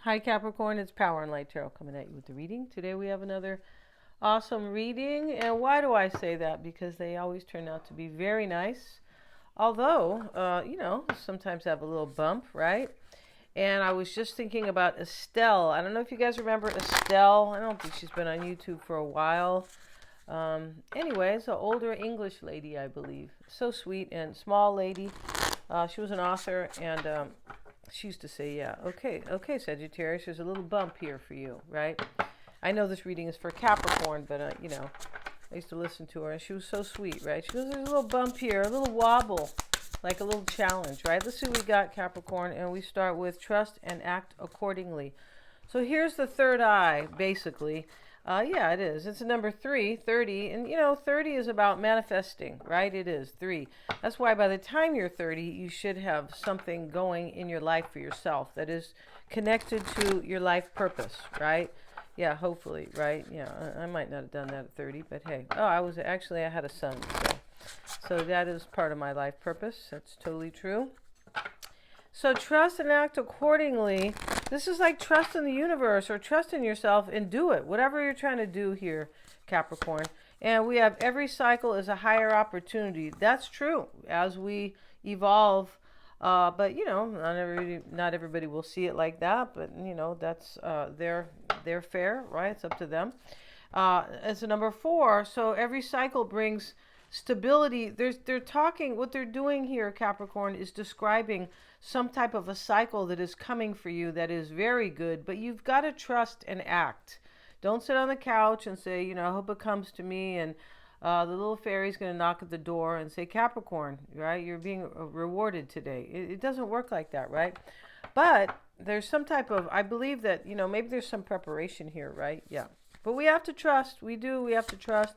Hi Capricorn, it's Power and Light Tarot coming at you with the reading. Today we have another awesome reading. And why do I say that? Because they always turn out to be very nice. Although, sometimes have a little bump, right? And I was just thinking about Estelle. I don't know if you guys remember Estelle. I don't think she's been on YouTube for a while. Anyway, it's an older English lady, I believe. So sweet and small lady. She was an author, and she used to say, yeah, okay, Sagittarius, there's a little bump here for you, right? I know this reading is for Capricorn, but, I used to listen to her, and she was so sweet, right? She goes, there's a little bump here, a little wobble, like a little challenge, right? Let's see what we got, Capricorn, and we start with trust and act accordingly. So here's the third eye, basically. Yeah, it is. It's a number 3, 30. And, 30 is about manifesting, right? It is 3. That's why by the time you're 30, you should have something going in your life for yourself that is connected to your life purpose, right? Yeah, hopefully, right? Yeah, I might not have done that at 30, but hey. Oh, I had a son, so that is part of my life purpose. That's totally true. So trust and act accordingly. This is like trust in the universe or trust in yourself and do it. Whatever you're trying to do here, Capricorn. And we have every cycle is a higher opportunity. That's true as we evolve. But not everybody will see it like that. But that's their fair, right? It's up to them. As a number 4, so every cycle brings stability. They're talking, what they're doing here, Capricorn, is describing some type of a cycle that is coming for you that is very good, but you've got to trust and act. Don't sit on the couch and say, I hope it comes to me, and the little fairy's going to knock at the door and say, Capricorn, right? You're being rewarded today. It doesn't work like that, right? But there's some type of, I believe that, maybe there's some preparation here, right? Yeah. But we have to trust. We have to trust.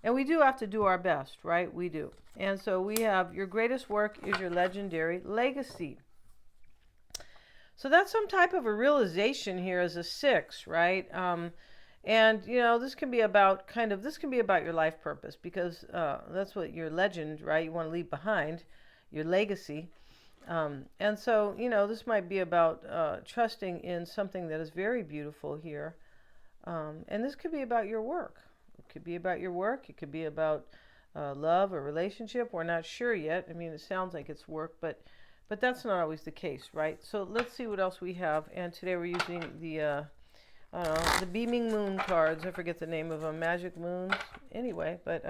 And we do have to do our best, right? We do. And so we have your greatest work is your legendary legacy. So that's some type of a realization here as a 6, right? And this can be about your life purpose, because that's what your legend, right? You want to leave behind your legacy. And so, this might be about trusting in something that is very beautiful here. And this could be about your work. It could be about your work. It could be about love or relationship. We're not sure yet. I mean, it sounds like it's work, but that's not always the case, right? So let's see what else we have. And today we're using the beaming moon cards. I forget the name of them. Magic moons. Anyway, but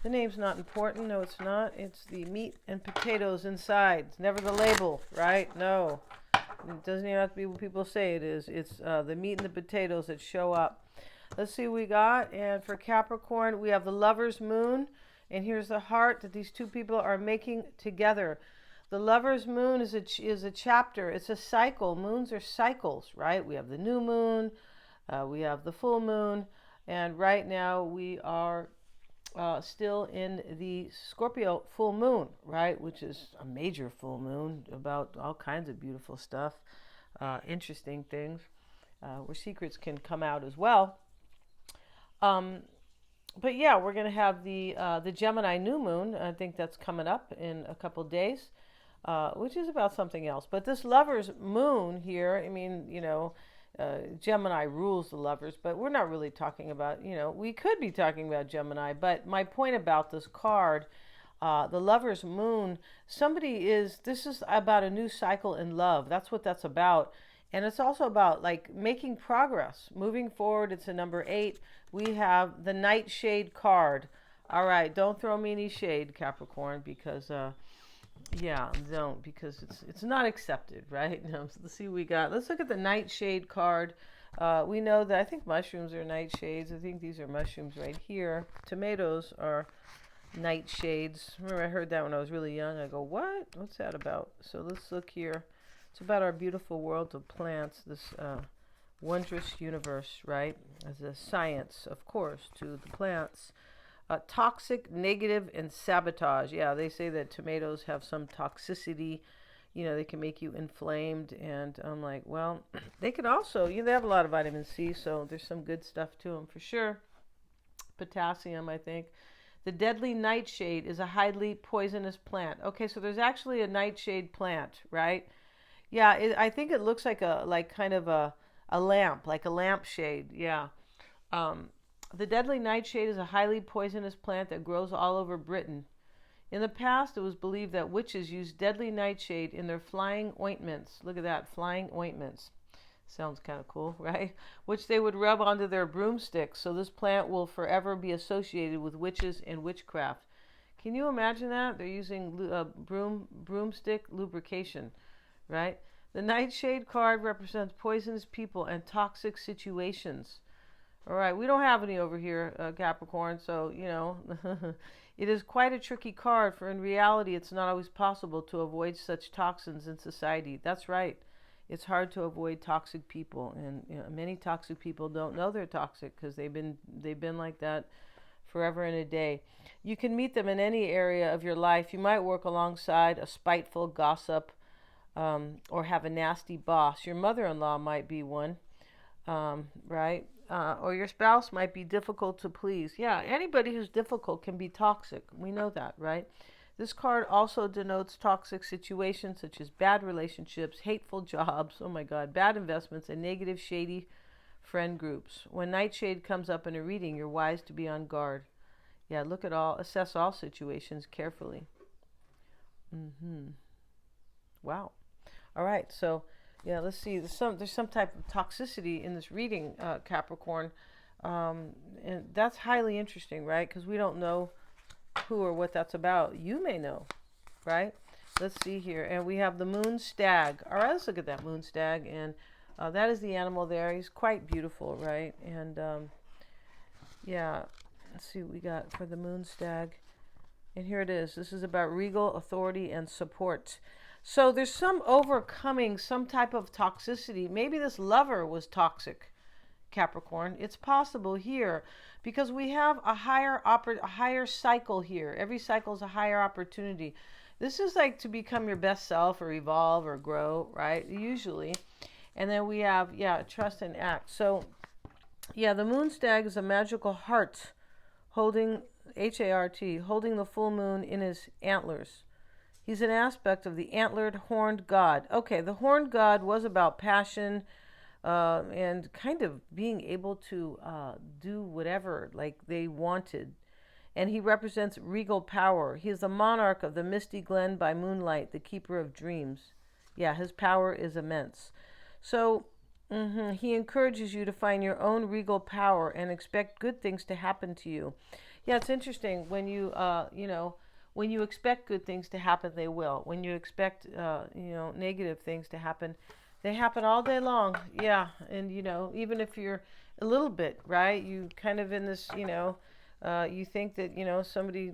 the name's not important. No, it's not. It's the meat and potatoes inside. It's never the label, right? No. It doesn't even have to be what people say it is. It's the meat and the potatoes that show up. Let's see what we got. And for Capricorn, we have the Lover's Moon. And here's the heart that these two people are making together. The Lover's Moon is a chapter. It's a cycle. Moons are cycles, right? We have the new moon. We have the full moon. And right now we are still in the Scorpio full moon, right? Which is a major full moon about all kinds of beautiful stuff, interesting things, where secrets can come out as well. But yeah, we're going to have the Gemini new moon. I think that's coming up in a couple days, which is about something else. But this Lover's Moon here, I mean, Gemini rules the lovers, but we're not really talking about, we could be talking about Gemini. But my point about this card, the Lover's Moon, this is about a new cycle in love. That's what that's about. And it's also about like making progress, moving forward. It's a number 8. We have the Nightshade card. All right, don't throw me any shade, Capricorn, because don't, because it's not accepted, right? No, so let's see what we got. Let's look at the Nightshade card. We know that I think mushrooms are nightshades. I think these are mushrooms right here. Tomatoes are nightshades. Remember, I heard that when I was really young. I go, what? What's that about? So let's look here. It's about our beautiful world of plants, this wondrous universe, right? As a science, of course, to the plants. Toxic, negative, and sabotage. Yeah, they say that tomatoes have some toxicity. They can make you inflamed. And I'm like, well, they can also, they have a lot of vitamin C, so there's some good stuff to them for sure. Potassium, I think. The deadly nightshade is a highly poisonous plant. Okay, so there's actually a nightshade plant, right? Yeah, I think it looks like kind of a lamp, like a lampshade. Yeah. Um, the deadly nightshade is a highly poisonous plant that grows all over Britain. In the past, it was believed that witches used deadly nightshade in their flying ointments. Look at that, flying ointments. Sounds kind of cool, right? Which they would rub onto their broomsticks. So this plant will forever be associated with witches and witchcraft. Can you imagine that? They're using broomstick lubrication, right? The nightshade card represents poisonous people and toxic situations. All right, we don't have any over here, Capricorn, so, it is quite a tricky card, for in reality, it's not always possible to avoid such toxins in society. That's right. It's hard to avoid toxic people, and many toxic people don't know they're toxic because they've been like that forever and a day. You can meet them in any area of your life. You might work alongside a spiteful gossip, or have a nasty boss. Your mother-in-law might be one, right? Or your spouse might be difficult to please. Yeah, anybody who's difficult can be toxic. We know that, right? This card also denotes toxic situations such as bad relationships, hateful jobs, oh my God, bad investments, and negative, shady friend groups. When nightshade comes up in a reading, you're wise to be on guard. Yeah, assess all situations carefully. Wow. All right, so yeah, let's see. There's some type of toxicity in this reading, Capricorn, and that's highly interesting, right? Because we don't know who or what that's about. You may know, right? Let's see here, and we have the moon stag. All right, let's look at that moon stag, and that is the animal there. He's quite beautiful, right? And yeah, let's see what we got for the moon stag. And here it is. This is about regal authority and support. So there's some overcoming some type of toxicity. Maybe this lover was toxic, Capricorn. It's possible here because we have a higher cycle here. Every cycle is a higher opportunity. This is like to become your best self or evolve or grow, right? Usually. And then we have, trust and act. So, the moon stag is a magical heart holding, H-A-R-T, holding the full moon in his antlers. He's an aspect of the antlered horned god. Okay, the horned god was about passion, and kind of being able to do whatever like they wanted. And he represents regal power. He is the monarch of the misty glen by moonlight, the keeper of dreams. Yeah, his power is immense. So he encourages you to find your own regal power and expect good things to happen to you. Yeah, it's interesting when when you expect good things to happen, they will. When you expect, negative things to happen, they happen all day long. Yeah, and even if you're a little bit, right, you kind of in this, you think that somebody's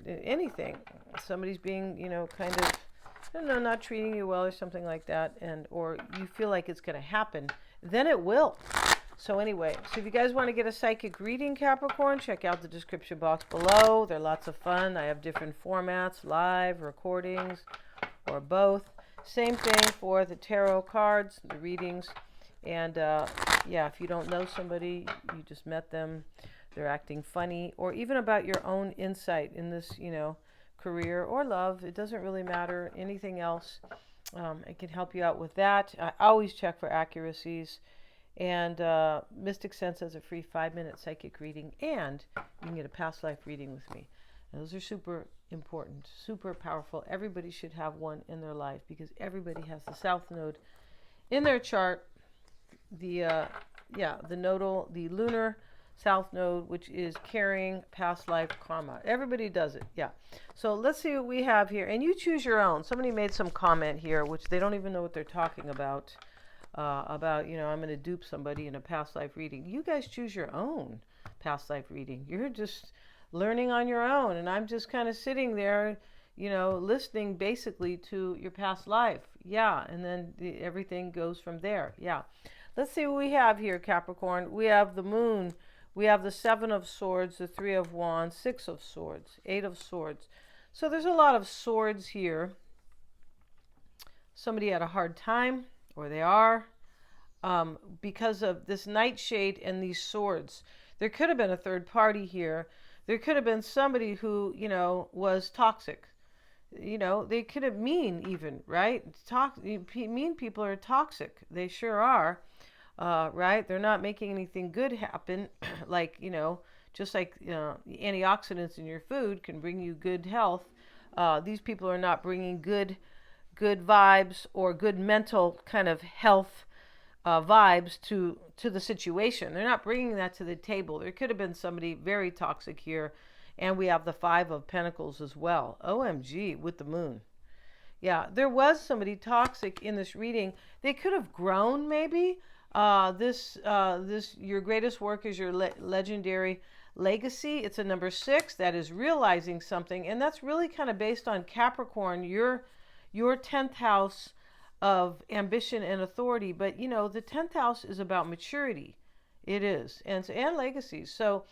being, kind of, I don't know, not treating you well or something like that, or you feel like it's going to happen, then it will. So anyway, if you guys want to get a psychic reading, Capricorn, check out the description box below. They're lots of fun. I have different formats, live, recordings, or both. Same thing for the tarot cards, the readings. And if you don't know somebody, you just met them, they're acting funny, or even about your own insight in this, career or love. It doesn't really matter. Anything else, it can help you out with that. I always check for accuracies. And Mystic Sense has a free 5-minute psychic reading, and you can get a past life reading with me. And those are super important, super powerful. Everybody should have one in their life because everybody has the South Node in their chart. The lunar South Node, which is carrying past life karma. Everybody does it, yeah. So let's see what we have here, and you choose your own. Somebody made some comment here, which they don't even know what they're talking about. I'm going to dupe somebody in a past life reading. You guys choose your own past life reading. You're just learning on your own, and I'm just kind of sitting there, listening basically to your past life. Yeah, and then everything goes from there. Yeah. Let's see what we have here, Capricorn. We have the moon. We have the 7 of swords, the 3 of wands, 6 of swords, 8 of swords. So there's a lot of swords here. Somebody had a hard time, or they are, because of this nightshade and these swords. There could have been a third party here. There could have been somebody who, was toxic. They could have mean even, right? Mean people are toxic. They sure are, right? They're not making anything good happen. Like, just like antioxidants in your food can bring you good health. These people are not bringing good vibes or good mental kind of health vibes to the situation. They're not bringing that to the table. There could have been somebody very toxic here, and we have the Five of Pentacles as well. OMG with the moon. Yeah, there was somebody toxic in this reading. They could have grown maybe. This your greatest work is your legendary legacy. It's a number 6 that is realizing something, and that's really kind of based on Capricorn, your 10th house of ambition and authority. But the 10th house is about maturity. It is, and legacies. So,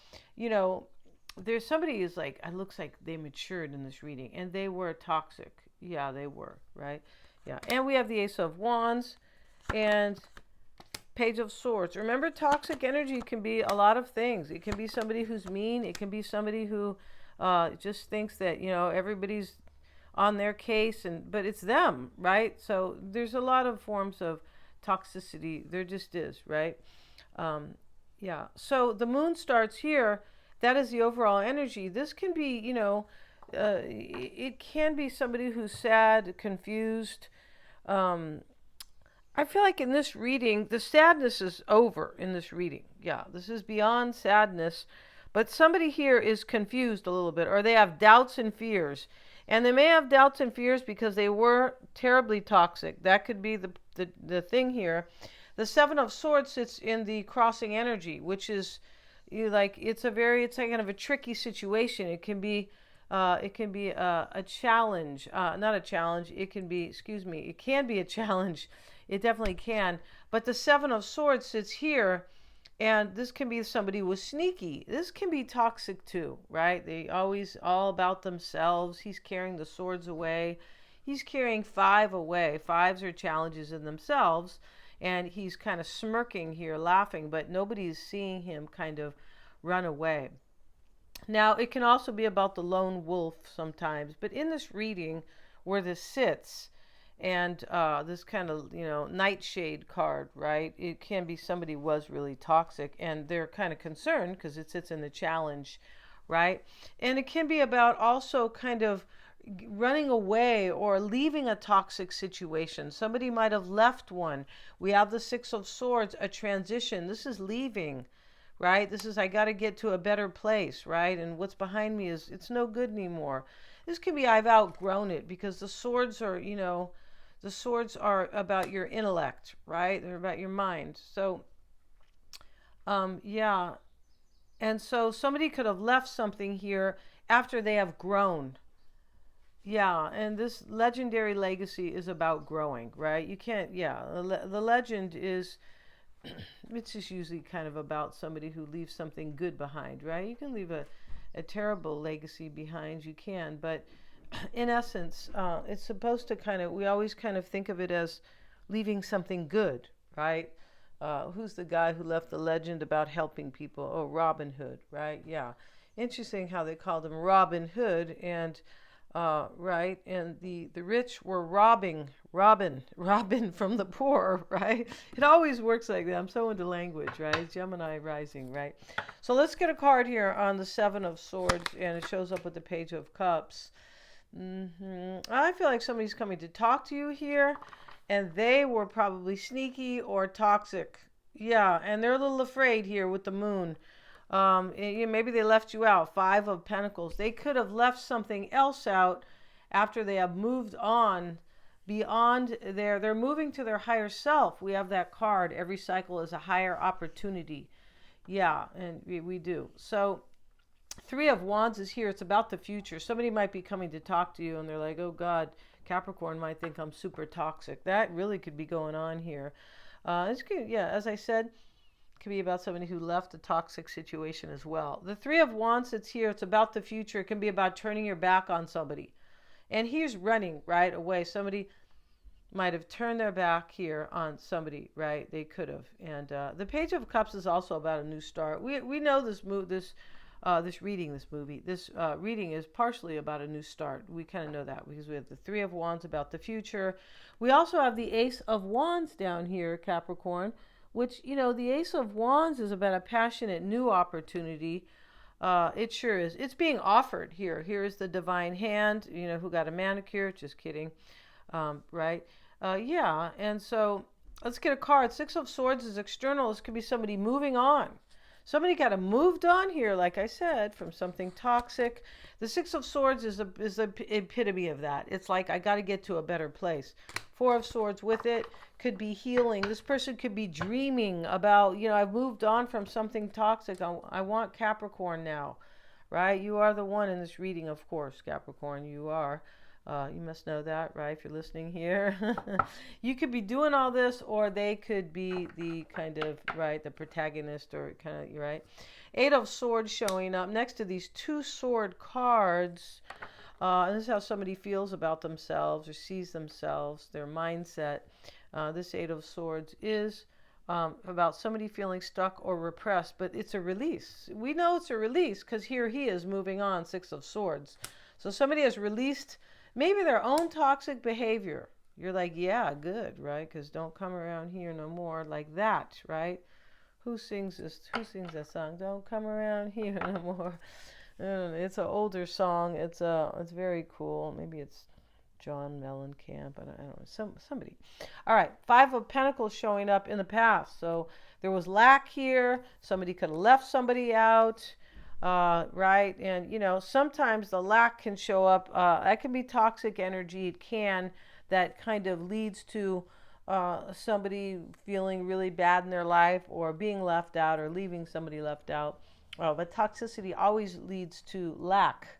there's somebody who's like, it looks like they matured in this reading, and they were toxic. Yeah, they were, right? Yeah, and we have the Ace of Wands and Page of Swords. Remember, toxic energy can be a lot of things. It can be somebody who's mean. It can be somebody who just thinks that everybody's on their case, but it's them, right? So there's a lot of forms of toxicity. There just is, right? Yeah. So the moon starts here. That is the overall energy. This can be, it can be somebody who's sad, confused. I feel like in this reading, the sadness is over in this reading. Yeah, this is beyond sadness. But somebody here is confused a little bit, or they have doubts and fears. And they may have doubts and fears because they were terribly toxic. That could be the thing here. The Seven of Swords sits in the crossing energy, which is it's like kind of a tricky situation. It can be a challenge, not a challenge. It can be a challenge. It definitely can. But the Seven of Swords sits here, and this can be somebody who was sneaky. This can be toxic too, right? They always all about themselves. He's carrying the swords away. He's carrying 5 away. 5s are challenges in themselves. And he's kind of smirking here, laughing, but nobody's seeing him kind of run away. Now, it can also be about the lone wolf sometimes. But in this reading, where this sits, and this kind of, nightshade card, right? It can be somebody was really toxic, and they're kind of concerned because it sits in the challenge, right? And it can be about also kind of running away or leaving a toxic situation. Somebody might have left one. We have the Six of Swords, a transition. This is leaving, right? This is, I got to get to a better place, right? And what's behind me it's no good anymore. This can be, I've outgrown it, because the swords are, the swords are about your intellect, right? They're about your mind. So, yeah. And so somebody could have left something here after they have grown. Yeah, and this legendary legacy is about growing, right? You can't, yeah, the legend is, it's just usually kind of about somebody who leaves something good behind, right? You can leave a terrible legacy behind, you can, but in essence, it's supposed to we always kind of think of it as leaving something good, right? Who's the guy who left the legend about helping people? Oh, Robin Hood, right? Yeah. Interesting how they called him Robin Hood, and right, and the rich were robbing Robin from the poor, right? It always works like that. I'm so into language, right? Gemini rising, right? So let's get a card here on the Seven of Swords, and it shows up with the Page of Cups. I feel like somebody's coming to talk to you here, and they were probably sneaky or toxic. Yeah, and they're a little afraid here with the moon. Maybe they left you out. 5 of Pentacles. They could have left something else out after they have moved on beyond they're moving to their higher self. We have that card. Every cycle is a higher opportunity. Yeah, and we do. So 3 of Wands is here. It's about the future. Somebody might be coming to talk to you, and they're like, oh God, Capricorn might think I'm super toxic. That really could be going on here. It's good. Yeah, as I said, could be about somebody who left a toxic situation as well. The 3 of Wands, it's here. It's about the future. It can be about turning your back on somebody. And he's running right away. Somebody might have turned their back here on somebody, right? They could have. And the Page of Cups is also about a new start. We know this this reading, this movie. This reading is partially about a new start. We kind of know that because we have the Three of Wands about the future. We also have the Ace of Wands down here, Capricorn, which, the Ace of Wands is about a passionate new opportunity. It sure is. It's being offered here. Here is the divine hand, who got a manicure. Just kidding. Right? Yeah. And so let's get a card. Six of Swords is external. This could be somebody moving on. Somebody got moved on here, like I said, from something toxic. The Six of Swords is the epitome of that. It's like, I got to get to a better place. Four of Swords with it could be healing. This person could be dreaming about, I've moved on from something toxic. I want Capricorn now, right? You are the one in this reading, of course, Capricorn. You are. You must know that, right? If you're listening here, you could be doing all this, or they could be the kind of, right, the protagonist, or kind of, right? Eight of Swords showing up next to these two sword cards. And this is how somebody feels about themselves or sees themselves, their mindset. This Eight of Swords is about somebody feeling stuck or repressed, but it's a release. We know it's a release because here he is moving on, Six of Swords. So somebody has released maybe their own toxic behavior. You're like, yeah, good, right? Because don't come around here no more, like that, right? Who sings this? Who sings that song? Don't come around here no more. It's an older song. It's very cool. Maybe it's John Mellencamp. I don't know. Somebody. All right. Five of Pentacles showing up in the past. So there was lack here. Somebody could have left somebody out. Right? And, sometimes the lack can show up. That can be toxic energy. It can. That kind of leads to somebody feeling really bad in their life, or being left out, or leaving somebody left out. But toxicity always leads to lack.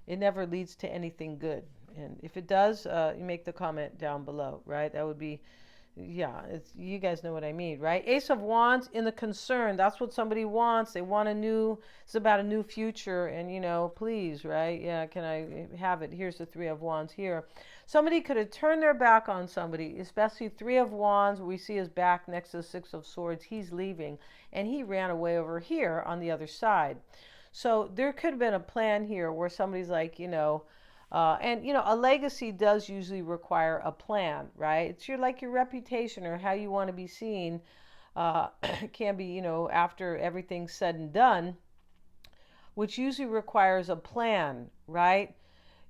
It never leads to anything good. And if it does, you make the comment down below, right? That would be, yeah, you guys know what I mean, right? Ace of Wands in the concern. That's what somebody wants. They want it's about a new future. And, please, right? Yeah, can I have it? Here's the Three of Wands here. Somebody could have turned their back on somebody, especially Three of Wands. We see his back next to the Six of Swords. He's leaving, and he ran away over here on the other side. So there could have been a plan here where somebody's like, a legacy does usually require a plan, right? It's your reputation, or how you want to be seen. Can be, after everything's said and done, which usually requires a plan, right?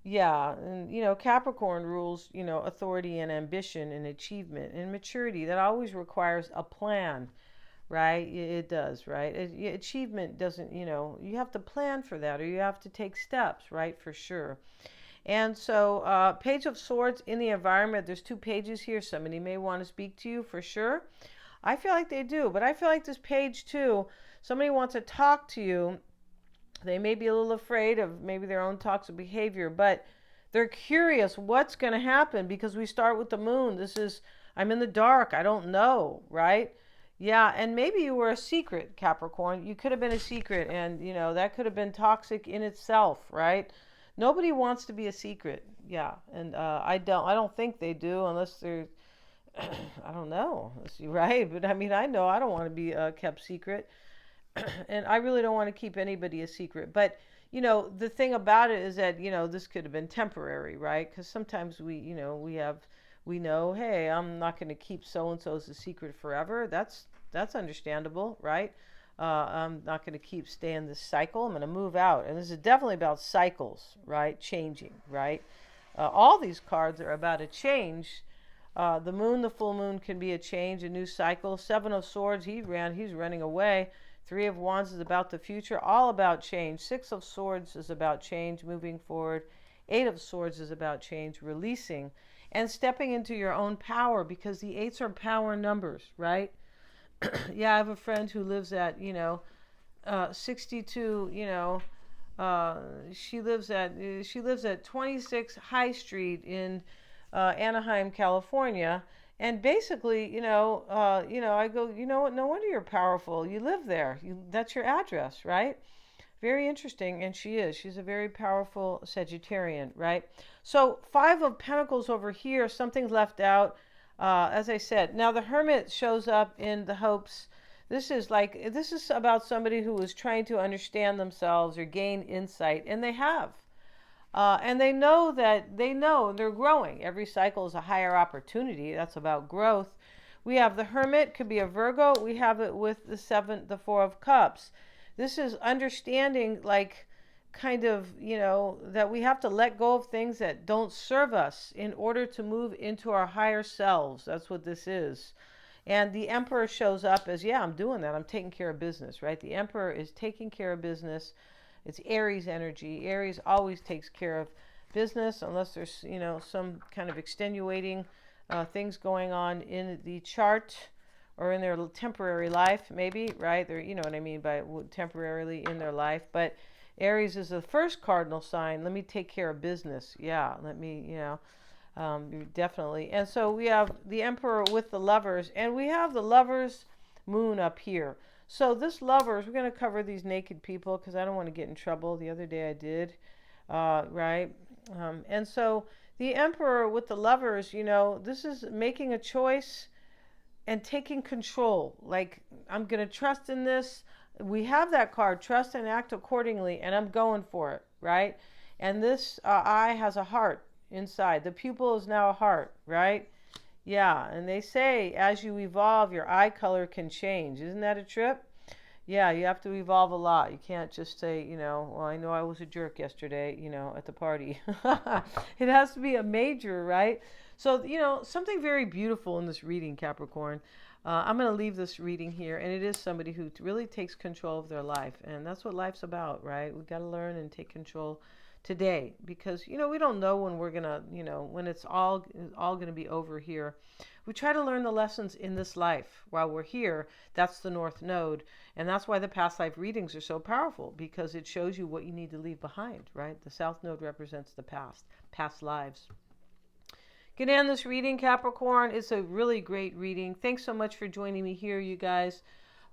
Yeah, and Capricorn rules, authority and ambition and achievement and maturity. That always requires a plan, right? It does, right? Achievement doesn't, you have to plan for that, or you have to take steps, right? For sure. And so Page of Swords in the environment. There's two pages here. Somebody may want to speak to you for sure. I feel like they do, but I feel like this page too, somebody wants to talk to you. They may be a little afraid of maybe their own toxic behavior, but they're curious what's going to happen, because we start with the moon. This is, I'm in the dark. I don't know, right? Yeah, and maybe you were a secret, Capricorn. You could have been a secret, and, that could have been toxic in itself, right? Nobody wants to be a secret. Yeah, and I don't think they do, unless they're, I don't know, right? But I mean, I know I don't want to be kept secret. And I really don't want to keep anybody a secret. But, the thing about it is that, this could have been temporary, right? Because sometimes we know, hey, I'm not going to keep so-and-so's a secret forever. That's understandable, right? I'm not going to keep staying this cycle. I'm going to move out. And this is definitely about cycles, right? Changing, right? All these cards are about a change. The moon, the full moon can be a change, a new cycle. Seven of Swords, he's running away. Three of Wands is about the future, all about change. Six of Swords is about change, moving forward. Eight of Swords is about change, releasing, and stepping into your own power, because the eights are power numbers, right? Yeah, I have a friend who lives at, 62, she lives at 26 High Street in Anaheim, California. And basically, I go, you know what? No wonder you're powerful. You live there. That's your address, right? Very interesting. And she's a very powerful Sagittarian, right? So Five of Pentacles over here, something's left out. As I said, now the Hermit shows up in the hopes. This is about somebody who is trying to understand themselves or gain insight, and they have. And they know that they're growing. Every cycle is a higher opportunity. That's about growth. We have the Hermit, could be a Virgo. We have it with the Four of Cups. This is understanding, like, kind of, that we have to let go of things that don't serve us in order to move into our higher selves. That's what this is. And the Emperor shows up as, yeah, I'm doing that. I'm taking care of business, right? The Emperor is taking care of business. It's Aries energy. Aries always takes care of business unless there's, some kind of extenuating things going on in the chart or in their temporary life, maybe, right? They're, you know what I mean by temporarily in their life. But Aries is the first cardinal sign. Let me take care of business. Yeah, let me, definitely. And so we have the Emperor with the Lovers, and we have the Lovers moon up here. So this Lovers, we're going to cover these naked people because I don't want to get in trouble. The other day I did, right? And so the Emperor with the Lovers, this is making a choice and taking control. Like, I'm going to trust in this. We have that card, trust and act accordingly, and I'm going for it, right? And this eye has a heart inside. The pupil is now a heart, right? Yeah, and they say as you evolve, your eye color can change. Isn't that a trip? Yeah, you have to evolve a lot. You can't just say, well, I know I was a jerk yesterday, at the party. It has to be a major, right? So, something very beautiful in this reading, Capricorn. I'm going to leave this reading here, and it is somebody who really takes control of their life, and that's what life's about, right? We've got to learn and take control today because, we don't know when we're going to, when it's all going to be over here. We try to learn the lessons in this life while we're here. That's the North Node. And that's why the past life readings are so powerful, because it shows you what you need to leave behind, right? The South Node represents the past lives. Can end this reading, Capricorn. It's a really great reading. Thanks so much for joining me here, you guys.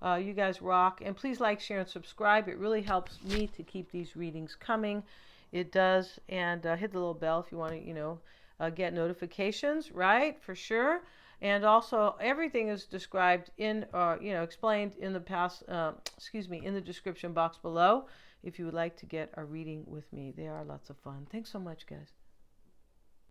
You guys rock. And please like, share, and subscribe. It really helps me to keep these readings coming. It does. And hit the little bell if you want to, get notifications, right? For sure. And also, everything is described in, explained in the in the description box below if you would like to get a reading with me. They are lots of fun. Thanks so much, guys.